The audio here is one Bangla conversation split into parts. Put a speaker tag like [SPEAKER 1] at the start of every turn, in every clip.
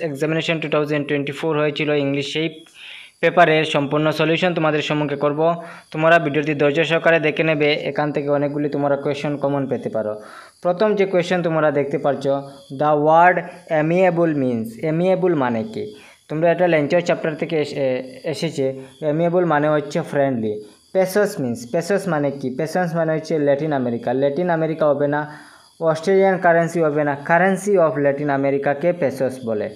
[SPEAKER 1] এক্সামিনেশন 2024 হয়েছিল ইংলিশ সেই পেপারের সম্পূর্ণ সলিউশন তোমাদের সম্মুখে করব। তোমরা ভিডিওটি ধৈর্য সহকারে দেখে নেবে, এখান থেকে অনেকগুলি তোমরা কোয়েশ্চন কমন পেতে পারো। প্রথম যে কোয়েশ্চন তোমরা দেখতে পাচ্ছ, দ্য ওয়ার্ড অ্যামিয়েবল মিন্স, অ্যামিয়েবল মানে কি? তোমরা এটা ল্যাঙ্গুয়েজ চ্যাপ্টার থেকে এসেছে। অ্যামিয়েবল মানে হচ্ছে ফ্রেন্ডলি। পেসস মিন্স, পেসস মানে কি? পেসস মানে হচ্ছে ল্যাটিন আমেরিকা। ল্যাটিন আমেরিকা হবে না, অস্ট্রেলিয়ান কারেন্সি হবে না, কারেন্সি অফ ল্যাটিন আমেরিকাকে পেসস বলে।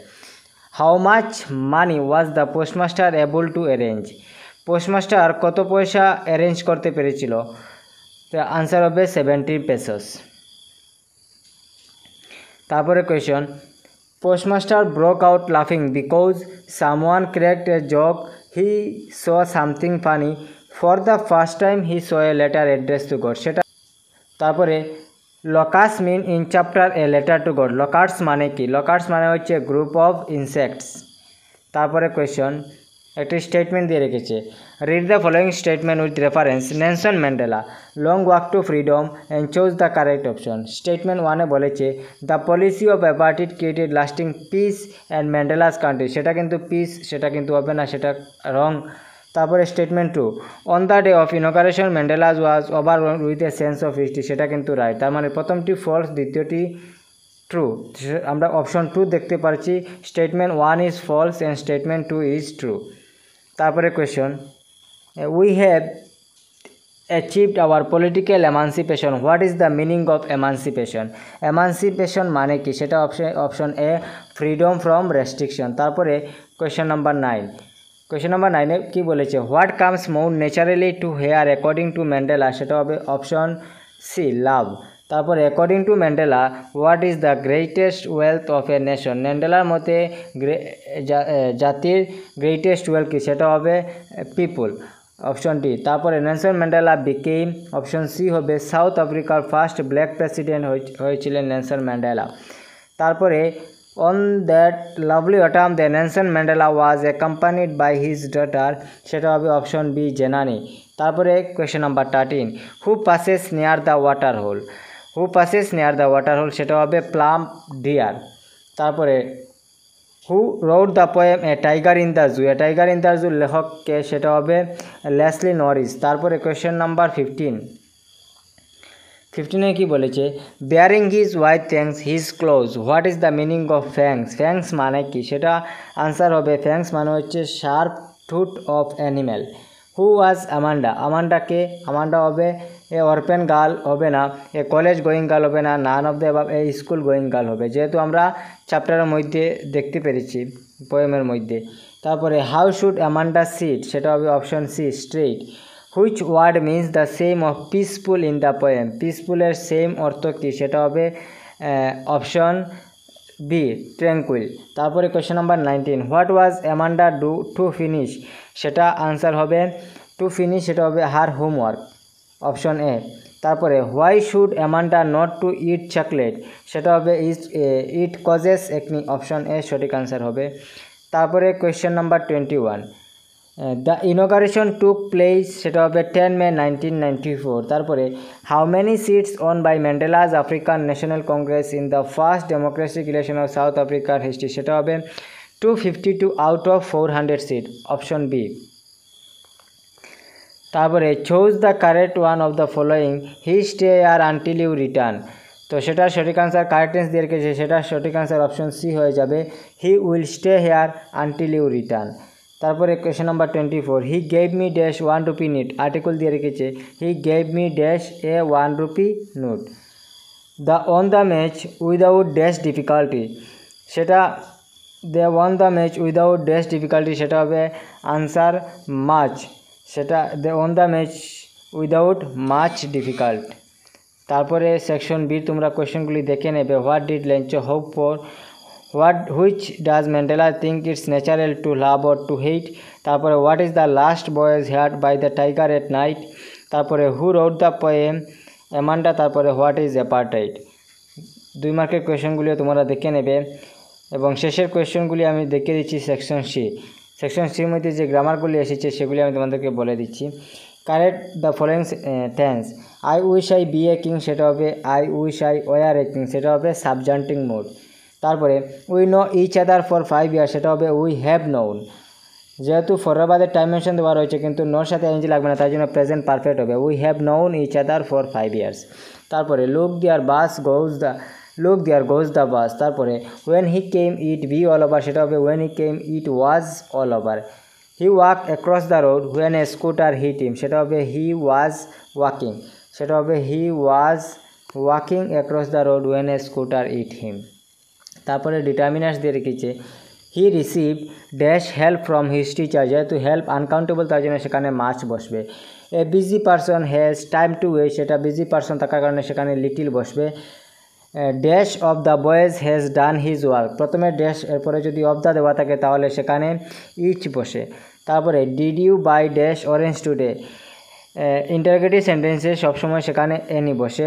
[SPEAKER 1] How much money was the postmaster able to arrange? Postmaster কত পয়সা অ্যারেঞ্জ করতে পেরেছিল? আনসার হবে 70 পেসস। তারপরে কোয়েশন, পোস্টমাস্টার ব্রোক আউট লাফিং because someone cracked a joke, he saw something funny, for the first time he saw a letter address to God. সেটা তারপরে locusts mean in chapter a letter to God. Locusts মানে কি? লকার্স মানে হচ্ছে গ্রুপ অফ ইনসেক্টস। তারপরে কোয়েশন, একটি স্টেটমেন্ট দিয়ে রেখেছে, read the following statement with reference Nelson Mandela long walk to freedom and choose the correct option. Statement ওয়ানে বলেছে the policy of apartheid created lasting peace and Mandela's country. সেটা কিন্তু পিস, সেটা কিন্তু হবে না, সেটা রং। তারপরে statement two, on the day of inauguration Mandela's was over with a sense of history. সেটা কিন্তু রাইট। তার মানে প্রথমটি ফলস, দ্বিতীয়টি ট্রু। আমরা অপশন 2 দেখতে পাচ্ছি, statement 1 is false and statement 2 is true. তারপরে question, we have achieved our political emancipation, what is the meaning of emancipation? Emancipation মানে কি? সেটা option A, freedom from restriction. তারপরে কোয়েশন নাম্বার 9, কোয়েশন নাম্বার 9-এ কী বলেছে? What comes more naturally to hear according to Mandela? সেটা হবে অপশন সি, লাভ। তারপরে according to Mandela what is the greatest wealth of a nation? ম্যান্ডেলার মতে জাতির গ্রেটেস্ট ওয়েলথ কি? সেটা হবে পিপুল, অপশন ডি। তারপরে Nelson Mandela became, option C হবে, সাউথ আফ্রিকার ফার্স্ট ব্ল্যাক প্রেসিডেন্ট হয়েছিলেন নেলসন ম্যান্ডেলা। তারপরে on that lovely autumn the Nelson Mandela was accompanied by his daughter. সেটা হবে অপশন বি, জেনানি। তারপরে question number 13, who passes near the water hole? Who passes near the water hole? সেটা হবে প্লাম ডিয়ার। তারপরে who wrote the poem A tiger in the zoo? A tiger in the zoo লেখককে? সেটা হবে লেসলি নরিস। তারপরে কোয়েশ্চেন নাম্বার 15-এ কী বলেছে? Baring his white fangs his claws, what is the meaning of fangs? Fangs মানে কি? সেটা আনসার হবে, ফ্যাংস মানে হচ্ছে sharp tooth of animal. Who was Amanda? আমান্ডাকে? আমান্ডা হবে এ অরফেন গার্ল হবে না, এ কলেজ গোয়িং গার্ল হবে না, none of the above, A school going girl হবে, যেহেতু আমরা চ্যাপ্টারের মধ্যে দেখতে পেরেছি, পোয়েমের মধ্যে। তারপরে হাউ শুড আমান্ডা সিট? সেটা হবে option C, straight. Which word means the same of peaceful in the poem? পিসফুলের সেম অর্থ কী? সেটা হবে অপশন বি, ট্র্যাঙ্কুইল। তারপরে question number 19, what was Amanda do to finish? সেটা আনসার হবে টু ফিনিশ, সেটা হবে হার হোমওয়ার্ক, অপশন এ। তারপরে why should Amanda not to eat chocolate? সেটা হবে it causes acne, option A সঠিক আনসার হবে। তারপরে question number 21, the ইনঅগারেশন took place? সেটা হবে 10 মে 1994। তারপরে how many seats won by Mandela's African National Congress in the first democratic election of South আফ্রিকার হিস্ট্রি? সেটা হবে 252 out of 400 seat, option B. তারপরে choose the correct one of the following, he stay year until you return? তো সেটার সঠিক আনসার কারেক্টেন্স দিয়ে রেখেছে, সেটার সঠিক আনসার অপশন সি হয়ে যাবে, he will stay here until you return. তারপরে question number 24, he gave me dash 1 rupee note? Article দিয়ে রেখেছে, he gave me dash a 1 rupee note. The on the match without dash difficulty? সেটা they won the match without dash difficulty, সেটা হবে আনসার মাচ। সেটা they won the match without much difficult. তারপরে সেকশন বি তোমরা কোয়েশ্চেনগুলি দেখে নেবে। What did Lencho hope for? Which does Mandela think it's natural to love or to hate? তারপরে what is the last boys hurt by the tiger at night? তারপরে who wrote the poem Amanda? তারপরে হোয়াট ইজ অ্যাপার্টাইড? 2 মার্কের কোয়েশ্চেনগুলিও তোমরা দেখে নেবে। এবং শেষের কোয়েশ্চেনগুলি আমি দেখিয়ে দিচ্ছি সেকশন সি। সেকশন সির মধ্যে যে গ্রামারগুলি এসেছে সেগুলি আমি তোমাদেরকে বলে দিচ্ছি। Correct the following tense, I wish I be a king? সেটা হবে I wish I were a king, সেটা হবে সাবজান্টিং মোড। তারপরে we know each other for 5 years, সেটা হবে উই হ্যাভ নোন। যেহেতু ফরের বাদে টাইম মেনশন দেওয়া রয়েছে কিন্তু নোর সাথে এনজি লাগবে না, তাই জন্য প্রেজেন্ট পারফেক্ট হবে we have known each other for 5 years. তারপরে look there goes the bus. তারপরে when he came it be all over, সেটা হবে when he came it was all over. He walk across the road when a scooter hit him, সেটা হবে হি ওয়াজ ওয়াকিং, সেটা হবে he was walking across the road when a scooter hit him. তারপরে ডিটারমিনার্স দিয়ে রেখেছে হি receive dash help from his teacher, যেহেতু হেল্প আনকাউন্টেবল তার জন্য সেখানে মাছ বসবে। A busy person has time to waste, সেটা বিজি পারসন থাকার কারণে সেখানে লিটিল বসবে। Dash of the boys has done his work, প্রথমে ড্যাশ এরপরে যদি অফ দ্য দেওয়া থাকে তাহলে সেখানে ইচ বসে। তারপরে did you buy dash orange today, interrogative সেন্টেন্সে সবসময় সেখানে এনি বসে।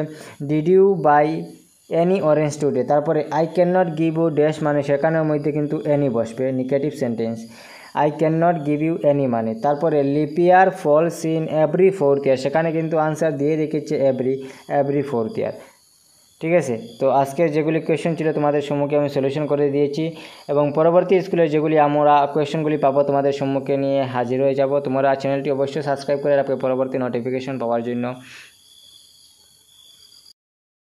[SPEAKER 1] Did you buy any orange today. তারপরে I can not give you dash মানে সেখানের মধ্যে কিন্তু এনি বসবে, negative sentence. I can not give you any মানে। তারপরে leap year falls in every 4th year, সেখানে কিন্তু আনসার দিয়ে রেখেছে এভরি 4th ইয়ার। ঠিক আছে, তো আজকের যেগুলি কোয়েশ্চেন ছিল তোমাদের সম্মুখে আমি সলিউশন করে দিয়েছি এবং পরবর্তী স্কুলের যেগুলি আমরা কোয়েশ্চেনগুলি পাবো তোমাদের সম্মুখে নিয়ে হাজির হয়ে যাব। তোমরা চ্যানেলটি অবশ্যই সাবস্ক্রাইব করে রাখবে পরবর্তী নোটিফিকেশন পাওয়ার জন্য।